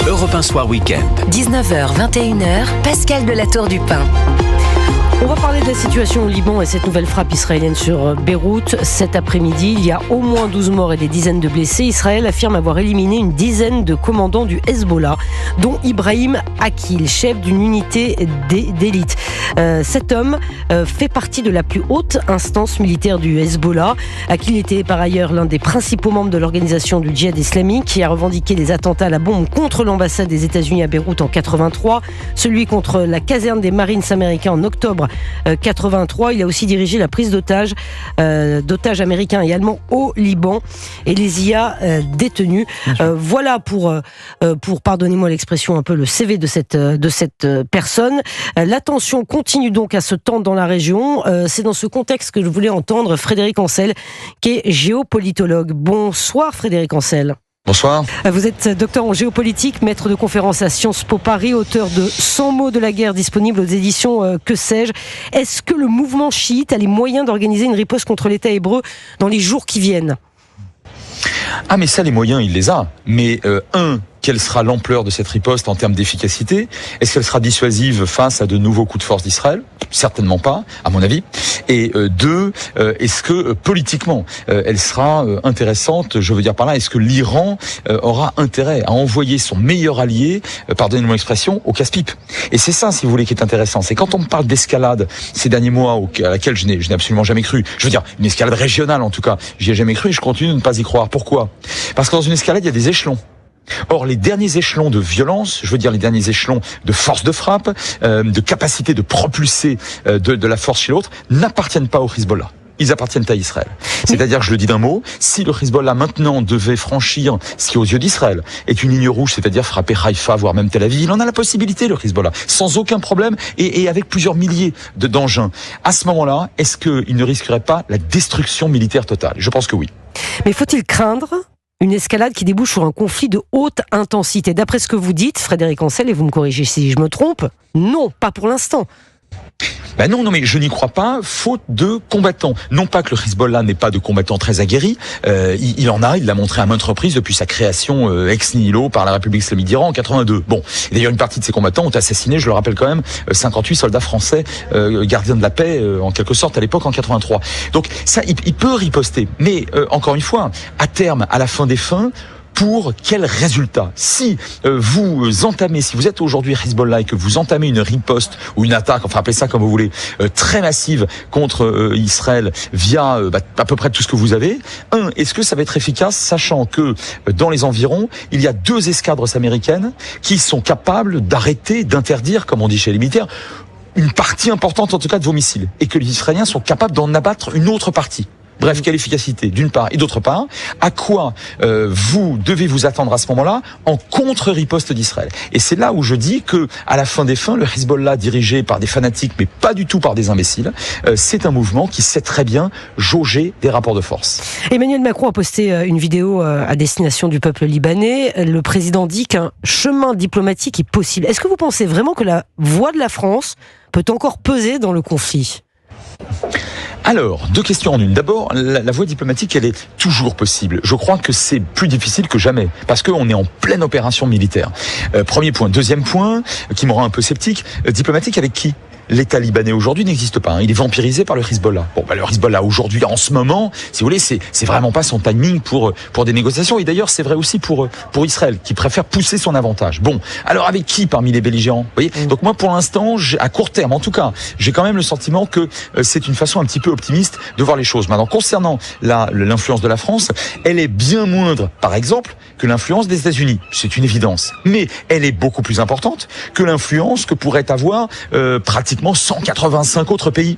Europe 1 Soir Week-end. 19h, 21h, Pascal de la Tour du Pin. On va parler de la situation au Liban et cette nouvelle frappe israélienne sur Beyrouth. Cet après-midi, il y a au moins 12 morts et des dizaines de blessés. Israël affirme avoir éliminé une dizaine de commandants du Hezbollah, dont Ibrahim Akil, chef d'une unité d'élite. Cet homme fait partie de la plus haute instance militaire du Hezbollah. Akil était par ailleurs l'un des principaux membres de l'organisation du djihad islamique qui a revendiqué les attentats à la bombe contre l'ambassade des États-Unis à Beyrouth en 83, celui contre la caserne des Marines américains en octobre 83. Il a aussi dirigé la prise d'otages américains et allemands au Liban et les y a détenus. Voilà pour pardonnez-moi l'expression, un peu le CV de cette personne. L'attention continue donc à se tendre dans la région. C'est dans ce contexte que je voulais entendre Frédéric Ancel, qui est géopolitologue. Bonsoir Frédéric Ancel. Bonsoir. Vous êtes docteur en géopolitique, maître de conférence à Sciences Po Paris, auteur de 100 mots de la guerre disponible aux éditions Que sais-je. Est-ce que le mouvement chiite a les moyens d'organiser une riposte contre l'État hébreu dans les jours qui viennent ? Ah mais ça, les moyens, il les a. Mais quelle sera l'ampleur de cette riposte en termes d'efficacité ? Est-ce qu'elle sera dissuasive face à de nouveaux coups de force d'Israël ? Certainement pas, à mon avis. Et deux, est-ce que politiquement, elle sera intéressante ? Je veux dire par là, est-ce que l'Iran aura intérêt à envoyer son meilleur allié, pardonnez-moi l'expression, au casse-pipe ? Et c'est ça, si vous voulez, qui est intéressant. C'est quand on me parle d'escalade ces derniers mois, à laquelle je n'ai absolument jamais cru. Je veux dire, une escalade régionale en tout cas, j'y ai jamais cru et je continue de ne pas y croire. Pourquoi ? Parce que dans une escalade, il y a des échelons. Or, les derniers échelons de violence, je veux dire les derniers échelons de force de frappe, de capacité de propulser de la force chez l'autre, n'appartiennent pas au Hezbollah. Ils appartiennent à Israël. C'est-à-dire, je le dis d'un mot, si le Hezbollah maintenant devait franchir ce qui aux yeux d'Israël est une ligne rouge, c'est-à-dire frapper Haïfa, voire même Tel Aviv, il en a la possibilité, le Hezbollah, sans aucun problème et avec plusieurs milliers d'engins. À ce moment-là, est-ce qu'il ne risquerait pas la destruction militaire totale ? Je pense que oui. Mais faut-il craindre une escalade qui débouche sur un conflit de haute intensité ? D'après ce que vous dites, Frédéric Ancel, et vous me corrigez si je me trompe, non, pas pour l'instant. Ben non, mais je n'y crois pas, faute de combattants. Non pas que le Hezbollah n'ait pas de combattants très aguerris, il en a, il l'a montré à maintes reprises depuis sa création ex nihilo par la République islamique d'Iran en 82. Bon, et d'ailleurs une partie de ces combattants ont assassiné, je le rappelle quand même, 58 soldats français gardiens de la paix en quelque sorte à l'époque en 83. Donc ça, il peut riposter, mais encore une fois, à terme, à la fin des fins, pour quel résultat ? Si vous entamez, si vous êtes aujourd'hui Hezbollah et que vous entamez une riposte ou une attaque, enfin appelez ça comme vous voulez, très massive contre Israël via à peu près tout ce que vous avez, est-ce que ça va être efficace, sachant que dans les environs, il y a 2 escadres américaines qui sont capables d'arrêter, d'interdire, comme on dit chez les militaires, une partie importante en tout cas de vos missiles, et que les Israéliens sont capables d'en abattre une autre partie. Bref, quelle efficacité d'une part et d'autre part, à quoi vous devez vous attendre à ce moment-là en contre-riposte d'Israël. Et c'est là où je dis que, à la fin des fins, le Hezbollah dirigé par des fanatiques, mais pas du tout par des imbéciles, c'est un mouvement qui sait très bien jauger des rapports de force. Emmanuel Macron a posté une vidéo à destination du peuple libanais. Le président dit qu'un chemin diplomatique est possible. Est-ce que vous pensez vraiment que la voix de la France peut encore peser dans le conflit ? Alors, 2 questions en une. D'abord, la voie diplomatique, elle est toujours possible. Je crois que c'est plus difficile que jamais, parce qu'on est en pleine opération militaire. Premier point. Deuxième point, qui me rend un peu sceptique, diplomatique avec qui ? L'État libanais aujourd'hui n'existe pas. Il est vampirisé par le Hezbollah. Bon, le Hezbollah aujourd'hui, en ce moment, si vous voulez, c'est vraiment pas son timing pour des négociations. Et d'ailleurs, c'est vrai aussi pour Israël, qui préfère pousser son avantage. Bon, alors avec qui parmi les belligérants ? Vous voyez ? Donc moi, pour l'instant, à court terme, en tout cas, j'ai quand même le sentiment que c'est une façon un petit peu optimiste de voir les choses. Maintenant, concernant l'influence de la France, elle est bien moindre, par exemple, que l'influence des États-Unis. C'est une évidence. Mais elle est beaucoup plus importante que l'influence que pourrait avoir pratiquement 185 autres pays.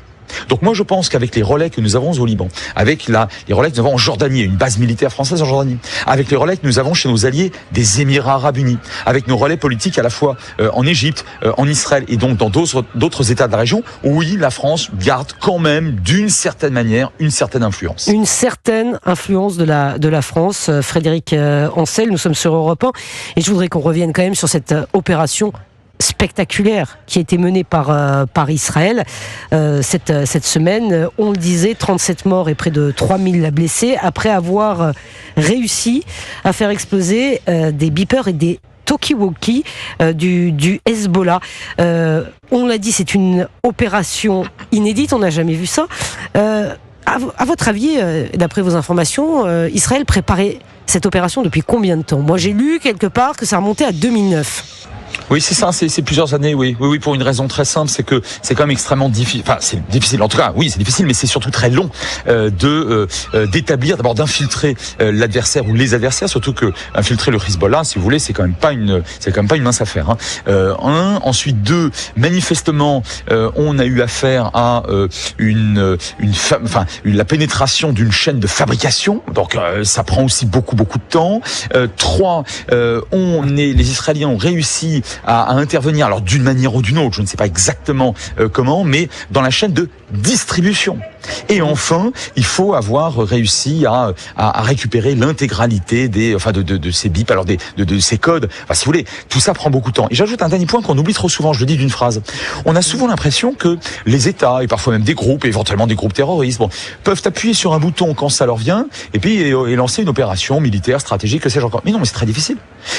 Donc moi je pense qu'avec les relais que nous avons au Liban, avec les relais que nous avons en Jordanie, une base militaire française en Jordanie, avec les relais que nous avons chez nos alliés des Émirats Arabes Unis, avec nos relais politiques à la fois en Égypte, en Israël et donc dans d'autres États de la région, oui, la France garde quand même d'une certaine manière une certaine influence. Une certaine influence de la France. Frédéric Ancel, nous sommes sur Europe 1 et je voudrais qu'on revienne quand même sur cette opération spectaculaire qui a été menée par Israël cette semaine. On le disait, 37 morts et près de 3000 blessés après avoir réussi à faire exploser des beepers et des talkie-walkie du Hezbollah. On l'a dit, c'est une opération inédite, on n'a jamais vu ça. À votre avis, d'après vos informations, Israël préparait cette opération depuis combien de temps ? Moi, j'ai lu quelque part que ça remontait à 2009. Oui, c'est ça, c'est plusieurs années, oui, pour une raison très simple, c'est que c'est quand même extrêmement difficile, enfin c'est difficile, en tout cas, oui, c'est difficile, mais c'est surtout très long d'établir, d'abord d'infiltrer l'adversaire ou les adversaires, surtout que infiltrer le Hezbollah, si vous voulez, c'est quand même pas une mince affaire. Ensuite, deux, manifestement, on a eu affaire à la pénétration d'une chaîne de fabrication, donc ça prend aussi beaucoup de temps. Trois, les Israéliens ont réussi à intervenir, alors d'une manière ou d'une autre, je ne sais pas exactement comment, mais dans la chaîne de distribution. Et enfin, il faut avoir réussi à récupérer l'intégralité de ces bips, alors de ces codes. Enfin, si vous voulez, tout ça prend beaucoup de temps. Et j'ajoute un dernier point qu'on oublie trop souvent, je le dis d'une phrase. On a souvent l'impression que les États, et parfois même des groupes, et éventuellement des groupes terroristes, peuvent appuyer sur un bouton quand ça leur vient, et puis et lancer une opération militaire, stratégique, que sais-je encore. Mais non, mais c'est très difficile.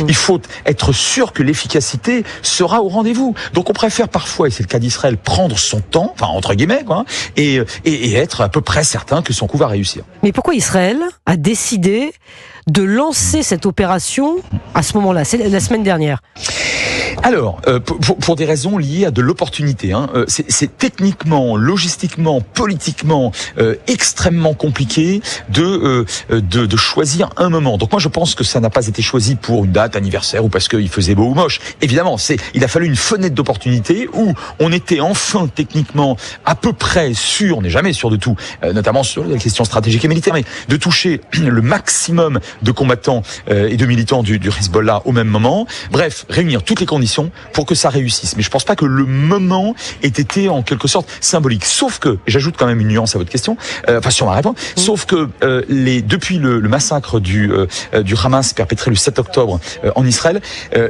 Il faut être sûr que l'efficacité sera au rendez-vous. Donc on préfère parfois, et c'est le cas d'Israël, prendre son temps, enfin entre guillemets, et être à peu près certain que son coup va réussir. Mais pourquoi Israël a décidé de lancer cette opération à ce moment-là, c'est la semaine dernière? Alors, pour des raisons liées à de l'opportunité, c'est techniquement, logistiquement, politiquement extrêmement compliqué de choisir un moment. Donc moi je pense que ça n'a pas été choisi pour une date anniversaire ou parce qu'il faisait beau ou moche. Évidemment, il a fallu une fenêtre d'opportunité où on était enfin techniquement à peu près sûr, on n'est jamais sûr de tout, notamment sur les questions stratégiques et militaires, mais de toucher le maximum de combattants et de militants du Hezbollah au même moment. Bref, réunir toutes les conditions pour que ça réussisse. Mais je pense pas que le moment ait été en quelque sorte symbolique. Sauf que, et j'ajoute quand même une nuance à votre question, sur ma réponse, sauf que depuis le massacre du Hamas perpétré le 7 octobre en Israël,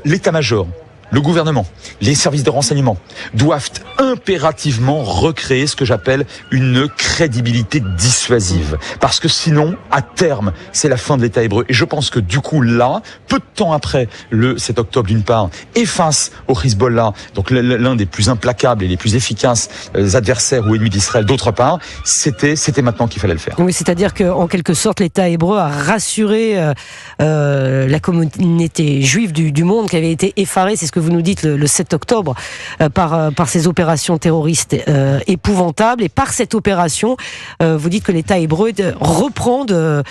l'état-major, le gouvernement, les services de renseignement doivent impérativement recréer ce que j'appelle une crédibilité dissuasive. Parce que sinon, à terme, c'est la fin de l'État hébreu. Et je pense que du coup, là, peu de temps après le 7 octobre d'une part, et face au Hezbollah, donc l'un des plus implacables et les plus efficaces adversaires ou ennemis d'Israël d'autre part, c'était maintenant qu'il fallait le faire. Oui, c'est-à-dire qu'en quelque sorte, l'État hébreu a rassuré la communauté juive du monde qui avait été effarée, c'est ce que vous nous dites le 7 octobre, par ces opérations terroristes épouvantables. Et par cette opération, vous dites que l'État hébreu reprend de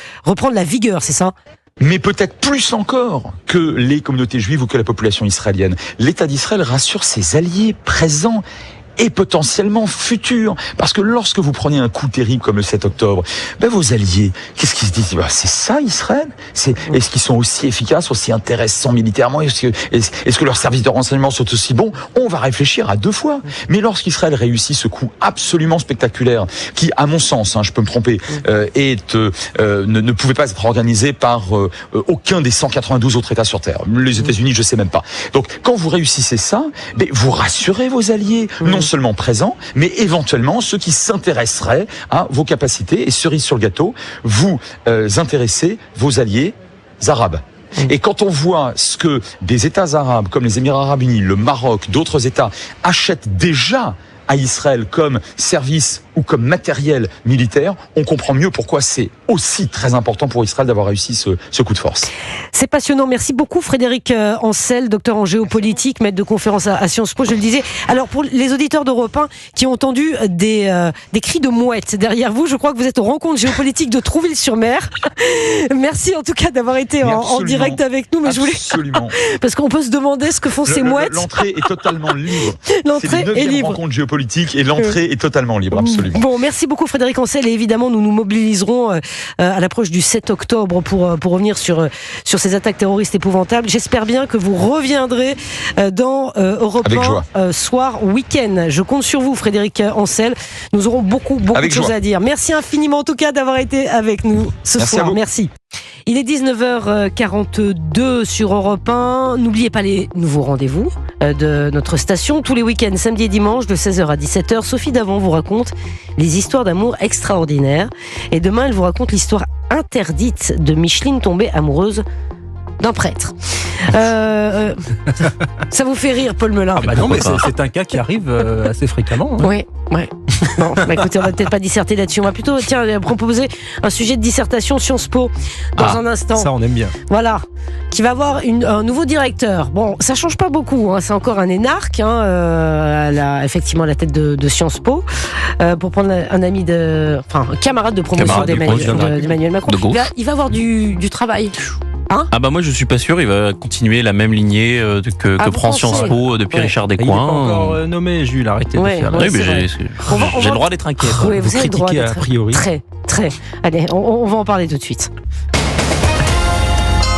la vigueur, c'est ça ? Mais peut-être plus encore que les communautés juives ou que la population israélienne. L'État d'Israël rassure ses alliés présents et potentiellement futur. Parce que lorsque vous prenez un coup terrible comme le 7 octobre, vos alliés, qu'est-ce qu'ils se disent ? C'est ça Israël ? Est-ce qu'ils sont aussi efficaces, aussi intéressants militairement ? Est-ce que leurs services de renseignement sont aussi bons ? On va réfléchir à deux fois. Mais lorsqu'Israël réussit ce coup absolument spectaculaire, qui, à mon sens, je peux me tromper, ne pouvait pas être organisé par aucun des 192 autres États sur Terre. Les États-Unis, je sais même pas. Donc, quand vous réussissez ça, vous rassurez vos alliés, non seulement présents, mais éventuellement ceux qui s'intéresseraient à vos capacités, et cerise sur le gâteau, vous intéressez vos alliés arabes. Et quand on voit ce que des États arabes comme les Émirats arabes unis, le Maroc, d'autres États achètent déjà à Israël comme service ou comme matériel militaire, on comprend mieux pourquoi c'est aussi très important pour Israël d'avoir réussi ce coup de force. C'est passionnant. Merci beaucoup Frédéric Ancel, docteur en géopolitique, maître de conférence à Sciences Po, je le disais. Alors pour les auditeurs d'Europe 1 qui ont entendu des cris de mouettes derrière vous, je crois que vous êtes aux rencontres géopolitiques de Trouville-sur-Mer. Merci en tout cas d'avoir été en direct avec nous. Mais absolument. Parce qu'on peut se demander ce que font ces mouettes. L'entrée est totalement libre. L'entrée est libre. Rencontre géopolitique et l'entrée est totalement libre, absolument. Bon, merci beaucoup Frédéric Ancel, et évidemment nous nous mobiliserons à l'approche du 7 octobre pour revenir sur ces attaques terroristes épouvantables. J'espère bien que vous reviendrez dans Europe 1 soir week-end. Je compte sur vous Frédéric Ancel. Nous aurons beaucoup de choses à dire. Merci infiniment en tout cas d'avoir été avec nous ce soir. Merci. Il est 19h42 sur Europe 1. N'oubliez pas les nouveaux rendez-vous de notre station tous les week-ends, samedi et dimanche, de 16h à 17h. Sophie Davant vous raconte les histoires d'amour extraordinaires. Et demain, elle vous raconte l'histoire interdite de Micheline tombée amoureuse d'un prêtre. Ça vous fait rire, Paul Melun? Non, mais c'est un cas qui arrive assez fréquemment. Oui. Bon, écoutez, on va peut-être pas disserter là-dessus. On va plutôt proposer un sujet de dissertation Sciences Po dans un instant. Ça, on aime bien. Voilà, qui va avoir un nouveau directeur. Bon, ça change pas beaucoup. C'est encore un énarque, effectivement à la tête de Sciences Po, pour prendre un camarade de promotion d'Emmanuel Macron. Il va avoir du travail. Moi je suis pas sûr, il va continuer la même lignée que prend Sciences Po depuis Richard Descoings. Il n'est pas encore nommé, Jules, arrêtez de faire Oui, mais j'ai le droit d'être inquiet. Oui, vous avez le droit critiquer d'être a priori. Très. Allez, on va en parler tout de suite.